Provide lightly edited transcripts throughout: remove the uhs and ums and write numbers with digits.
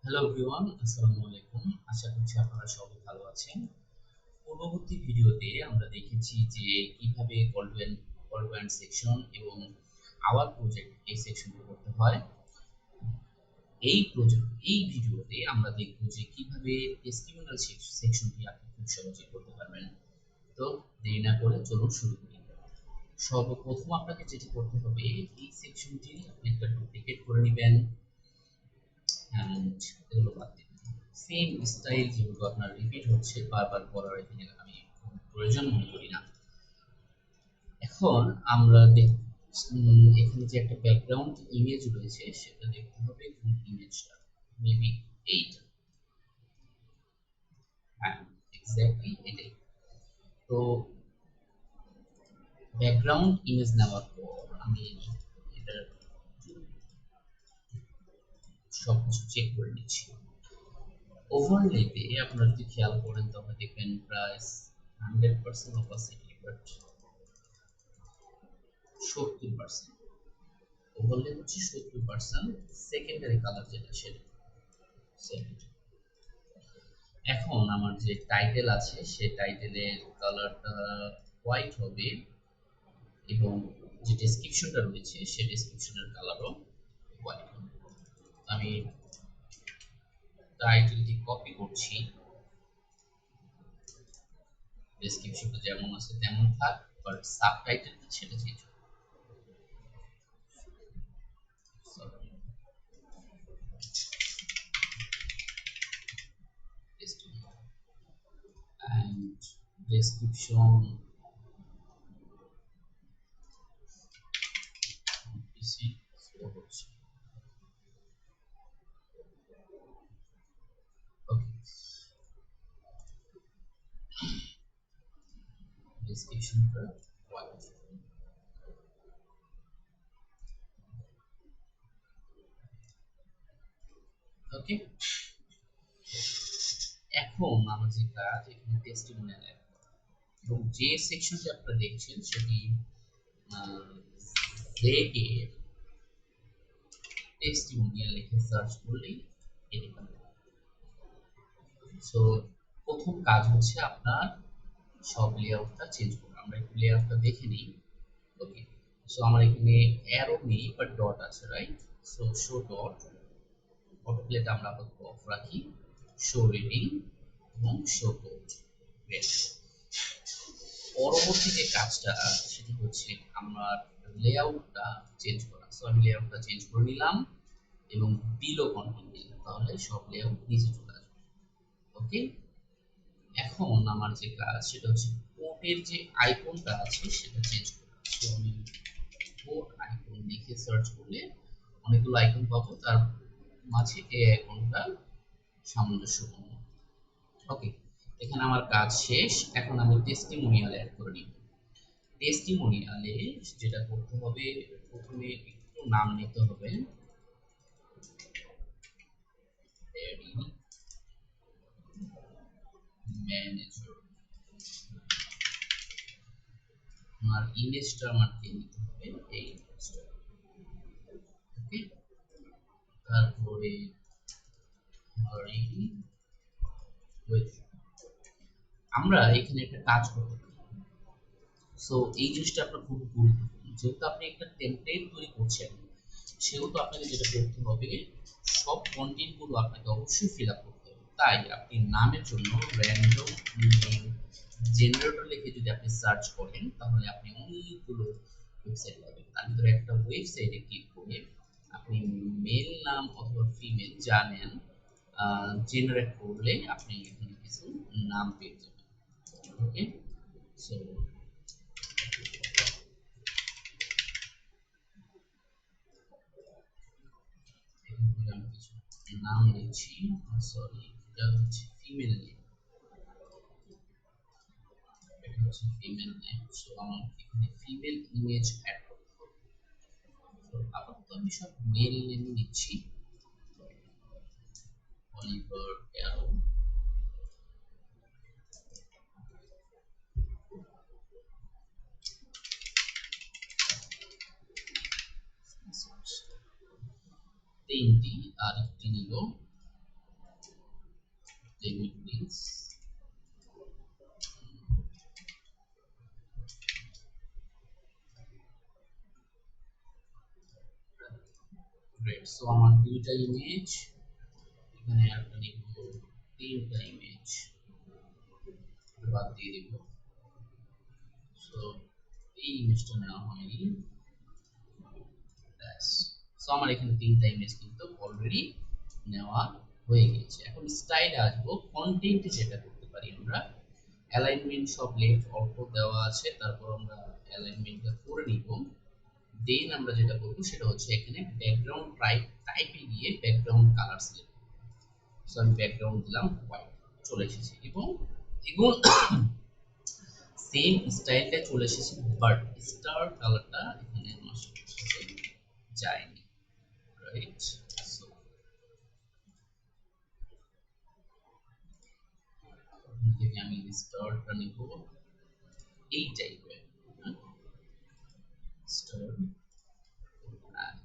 Hello everyone, আসসালামু আলাইকুম। আশা করছি আপনারা সবাই ভালো আছেন। পূর্ববর্তী ভিডিওতে আমরা দেখেছি যে কিভাবে কল টু এন্ড সেকশন এবং আওয়ার প্রজেক্ট এই সেকশনটি করতে হয়। এই ভিডিওতে আমরা দেখব যে কিভাবে টেস্টিমোনিয়াল সেকশনটি আপনি খুব সহজেই করতে পারবেন। তো দেরি না করে চলুন শুরু করি। সর্বপ্রথম আপনাকে যেটি করতে হবে, এই সেকশনটি আপনি একটা ডুপ্লিকেট করে নেবেন অ্যান্ড এগুলো বাদ দিবেন। সেম স্টাইল যেহেতু আপনার রিপিট হচ্ছে, বারবার করার এখানে আমি প্রয়োজন মনে করি না। এখন আমরা এখানে যে একটা ব্যাকগ্রাউন্ড ইমেজ রয়েছে সেটা দেখতে হবে কোন ইমেজটা, মেবি এইটা। হ্যাঁ, এক্স্যাক্টলি এটাই। তো ব্যাকগ্রাউন্ড ইমেজ নেওয়ার পর আমি এটা সবকিছু চেক করে নিচ্ছি। ওভারলেতে আপনারা যদি খেয়াল করেন তাহলে দেখবেন প্রায় 100% অপাসিটি, বাট 70%। ওভারলে হচ্ছে 70%, সেকেন্ডারি কালার যেটা সেটা 70। এখন আমার যে টাইটেল আছে সে টাইটেলের কালারটা হোয়াইট হবে এবং যে ডেসক্রিপশনটা রয়েছে সে ডেসক্রিপশনের কালারও হোয়াইট হবে। আমি টাইটেলটি কপি করছি, ডেসক্রিপশনটা যেমন আছে তেমন থাক, বাট সাবটাইটেলটা সেটা চেঞ্জ হবে। Sorry, and description PC slow হচ্ছে। ওকে, ডেসক্রিপশনটা হোয়াইট। ওকে, এখন আমার যে কাজ এখানে টেস্টিমোনিয়াল অ্যাড করা, এবং যে সেকশনটি আপনারা দেখছেন সেটি জেড এর টেস্টিমোনিয়াল লিখে সার্চ করলেই এটি পাবেন। সো প্রথম কাজ হচ্ছে আপনার সব লেআউটটা চেঞ্জ করা। আমরা একটু লেআউটটা দেখে নিই। ওকে, সো আমার এখানে অ্যারো নেই বাট ডট আছে, রাইট? সো শো ডট, অটোপ্লেটা আমরা আপাতত অফ রাখি, শো রিডিং এবং শো কোড। পরবর্তী যে কাজটা সেটি হচ্ছে আমার লেআউটটা চেঞ্জ করা। সো আমি লেআউটটা চেঞ্জ করে নিলাম এবং বিলো কন্টেন্ট দিলাম, তাহলে সব লেআউট নিচে চলে আসবে। ওকে, এখন আমার যে কাজ সেটা হচ্ছে কোডের যে আইকনটা আছে সেটা চেঞ্জ করা। সো আমি কোড আইকন লিখে সার্চ করলে অনেকগুলো আইকন পাবো, তার মাঝে এই আইকনটা সামঞ্জস্যপূর্ণ। ওকে, এখানে আমার কাজ শেষ। এখন আমি টেস্টিমোনিয়াল অ্যাড করে নিব। টেস্টিমোনিয়ালে যেটা করতে হবে, প্রথমে একটু নাম নিতে হবে, ম্যানেজার। আমার ইমেজটা আমার দিয়ে নিতে হবে, এই ইমেজটা। ওকে, তারপরে আমরা এখানে একটা কাজ করতে পারি। সো এই জিনিসটা আপনার খুব গুরুত্বপূর্ণ, যেহেতু আপনি একটা টেমপ্লেট তৈরি করছেন সেহেতু আপনাকে যেটা করতে হবে, সব কন্টেন্ট গুলো আপনাকে অবশ্যই ফিল আপ করতে হবে। তাই আপনি নামের জন্য র্যান্ডম নেম জেনারেটর লিখে যদি আপনি সার্চ করেন তাহলে আপনি অনেকগুলো ওয়েবসাইট পাবেন। তার ভিতরে একটা ওয়েবসাইটে ক্লিক করে আপনি মেল নাম অথবা ফিমেল যা নেন জেনারেট করলে আপনি এখানে কিছু নাম পেয়ে যাবেন। ওকে, সো আমি কিছু নাম দিচ্ছি। সরি, এটা হচ্ছে ফিমেল নেম, এটা হচ্ছে ফিমেল নেম। সো আমার এখানে ফিমেল ইমেজ অ্যাড করতে হবে। তো আপাতত আমি সব মেল নেম নিচ্ছি, অলিভার ক্যারো। তিনটি, আরেকটি নিল limit means great. So আমার দুইটা ইমেজ, এখানে একটা নিব, তিনটা ইমেজ বাদ দিয়ে দিব। সো এই ইমেজটা নেওয়া হয়নি, ব্যাস। সো আমার এখানে তিনটা ইমেজ কিন্তু অলরেডি নেওয়া হয়ে গেছে। এখন স্টাইলে আসবো। কন্টেন্টে যেটা করতে পারি আমরা, অ্যালাইনমেন্ট সব লেফট অল্প দেওয়া আছে, তারপর আমরা অ্যালাইনমেন্টটা করে নিব। দেন আমরা যেটা করবো সেটা হচ্ছে এখানে ব্যাকগ্রাউন্ড টাইপে গিয়ে ব্যাকগ্রাউন্ড কালার সিলেক্ট। সো আমি ব্যাকগ্রাউন্ড দিলাম হোয়াইট, চলে এসেছে। এবং এবং সেম স্টাইলটা চলে এসেছে, বাট স্টার কালারটা এখানে আমার সাথে যায়নি, রাইট? সো থেকে আমি স্টারটা নিব এই টাইপের, স্টার and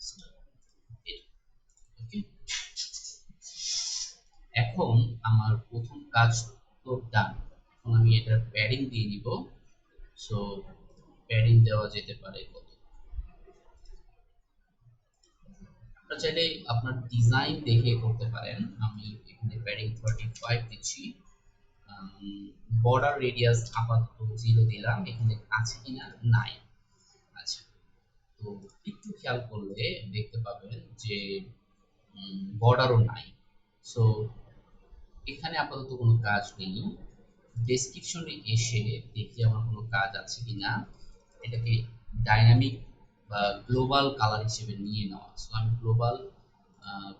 star, ওকে। এখন আমার প্রথম কাজ তো ডান। এখন আমি এটার প্যাডিং দিয়ে দিব। সো প্যাডিং দেওয়া যেতে পারে কত? আপনারা চাইলে আপনার ডিজাইন দেখে করতে পারেন। আমি এখানে প্যাডিং 35 দিচ্ছি। বর্ডার রেডিয়াস আপাতত 0 দিলাম, এখানে আছে কিনা নাই। আচ্ছা, তো একটু খেয়াল করলে দেখতে পাবেন যে বর্ডারও নাই। সো এখানে আপাতত কোনো কাজ নেই। ডেসক্রিপশনে এসে দেখি আমার কোনো কাজ আছে কিনা, এটাকে ডাইনামিক বা গ্লোবাল কালার হিসেবে নিয়ে নেওয়া। সো আমি গ্লোবাল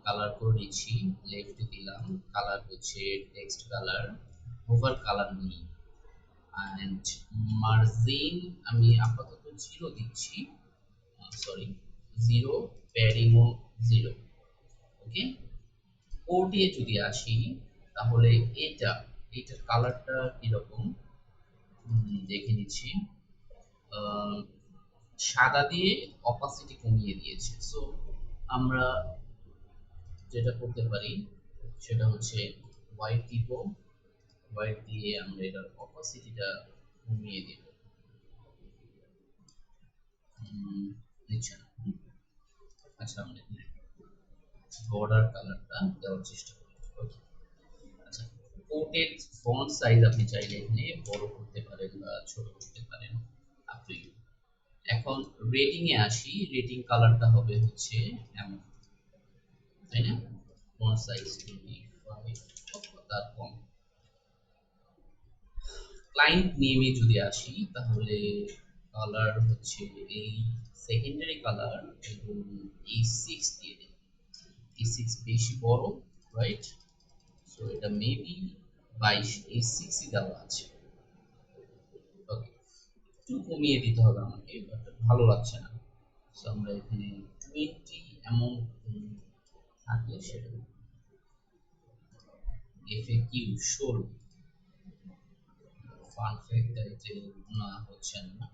কালার করে নিচ্ছি, লেফটে দিলাম, কালার হচ্ছে টেক্সট কালার, ওভার কালার নেই। অ্যান্ড মার্জিন আমি আপাতত 0 দিচ্ছি, সরি 0, প্যাডিংও 0, ওকে। কোডে যদি আসি তাহলে এইটার কালারটা কিরকম দেখে নিচ্ছি। সাদা দিয়ে অপাসিটি কমিয়ে দিয়েছে। সো আমরা যেটা করতে পারি সেটা হচ্ছে হোয়াইট দিব, হোয়াইট দিয়ে আমরা এটার অপাসিটিটা কমিয়ে দিব। নিচ্ছে না। আচ্ছা, আমরা বর্ডার কালারটা দেওয়ার চেষ্টা করি। ওকে। আচ্ছা, কোটের ফন্ট সাইজ আপনি চাইলে এখানে বড় করতে পারেন বা ছোট করতে পারেন, আপ টু ইউ। এখন রেটিং এ আসি। রেটিং কালারটা হবে হচ্ছে এমন, তাই না? ফন্ট সাইজ 25 অথবা তার কম। ক্লায়েন্ট নেমে যদি আসি তাহলে কালার হচ্ছে এই সেকেন্ডারি কালার এবং এই 6 দিয়ে দিই। এই 6 বেশি বড়, রাইট? সো এটা মেবি 22, এই 6 দেওয়া আছে। ওকে, একটু কমিয়ে দিতে হবে আমাকে, বাট ভালো লাগছে না। সো আমরা এখানে 20 এমন থাকলে সেটা এফএকিউ শোল ফান ফ্যাক্ট টাইটেল না হচ্ছে না,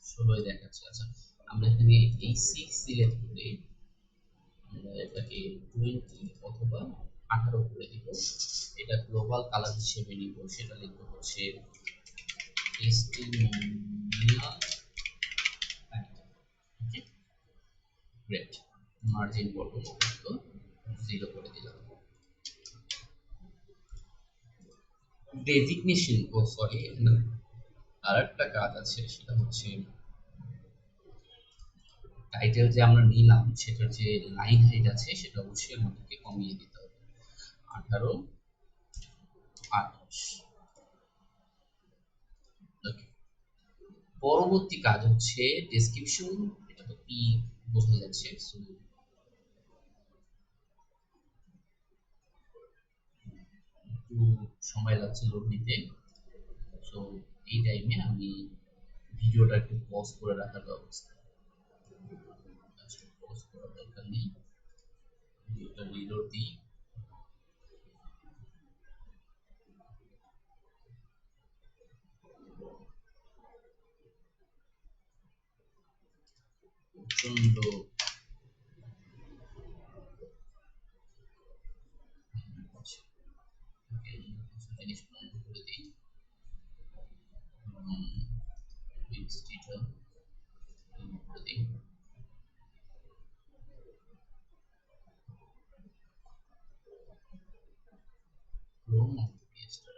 16 দেখাচ্ছে। আচ্ছা, আমরা এখানে এই 6 সিলেক্ট করে আমরা এটাকে 20 অথবা 18 করে দিব। এটা গ্লোবাল কালার হিসেবে নিব, সেটা লিখবো হচ্ছে টেস্টিমোনিয়াল। ওকে, গ্রেট। মার্জিন বলবো তো 0 করে দিলাম। ডেজিগনেশন, ও সরি, আরেকটা কাজ আছে, সেটা হচ্ছে টাইটেল যে আমরা নিলাম সেটার যে লাইন হাইট আছে সেটা অবশ্যই আমাদেরকে কমিয়ে দিতে হবে। 18, 28। ওকে, পরবর্তী কাজ হচ্ছে ডেসক্রিপশন। এটা তো পি বোঝা যাচ্ছে। সো একটু সময় লাগছে লোড নিতে। সো এই টাইমে আমি ভিডিওটা একটু পজ করে রাখার ব্যবস্থা। আচ্ছা, পজ করার দরকার নেই, ভিডিওটা রিলোড দিই। প্রচন্ড কিছু জিনিস বন্ধ করে দিই। স্টিটা বন্ধ করে দিই। ক্রোম অফ পেজটা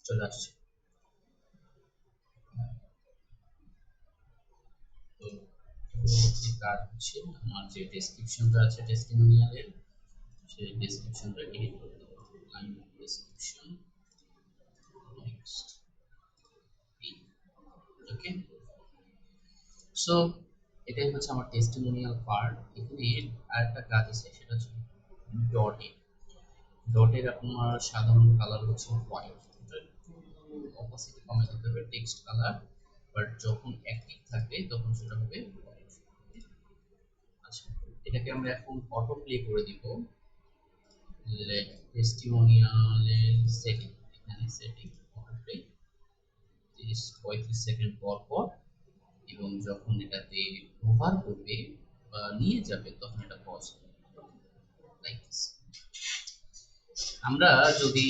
চলে আসছে। তো পরবর্তী কাজ হচ্ছে আমার যে ডেসক্রিপশনটা আছে টেস্টিমোনিয়ালের, সেই ডেসক্রিপশনটা এডিট করে দেবো। Line description next okay. So এটাই হচ্ছে আমার টেস্টিমোনিয়াল পার্ট। এখানে আরেকটা কাজ আছে, সেটা হচ্ছে ডটে। ডটের আপনার সাধারণ কালার হচ্ছে হোয়াইট, এটা একটু অপাসিটি কমে যেতে হবে, টেক্সট কালার, বাট যখন অ্যাক্টিভ থাকবে তখন সেটা হবে হোয়াইট। আচ্ছা, এটাকে আমরা এখন অটো প্লে করে দিব। টেস্টিমোনিয়ালের সেটিং, এখানে সেটিং অটো প্লে 30-35 সেকেন্ড পর পর, এবং যখন এটাতে ওভার করবে বা নিয়ে যাবে তখন এটা পজ লাইক দিস। আমরা যদি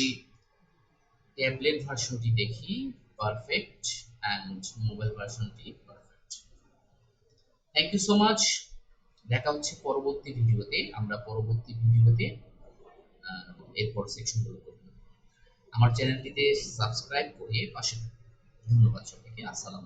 ট্যাবলেট ভার্সনটি দেখি, পারফেক্ট, অ্যান্ড মোবাইল ভার্সনটি perfect. Thank you so much. দেখা হচ্ছে পরবর্তী ভিডিওতে। আমরা পরবর্তী ভিডিওতে এরপর সেকশনগুলো করব। আমার চ্যানেলটিতে সাবস্ক্রাইব করে পাশে থাকুন। ধন্যবাদ সবাইকে। আসসালাম।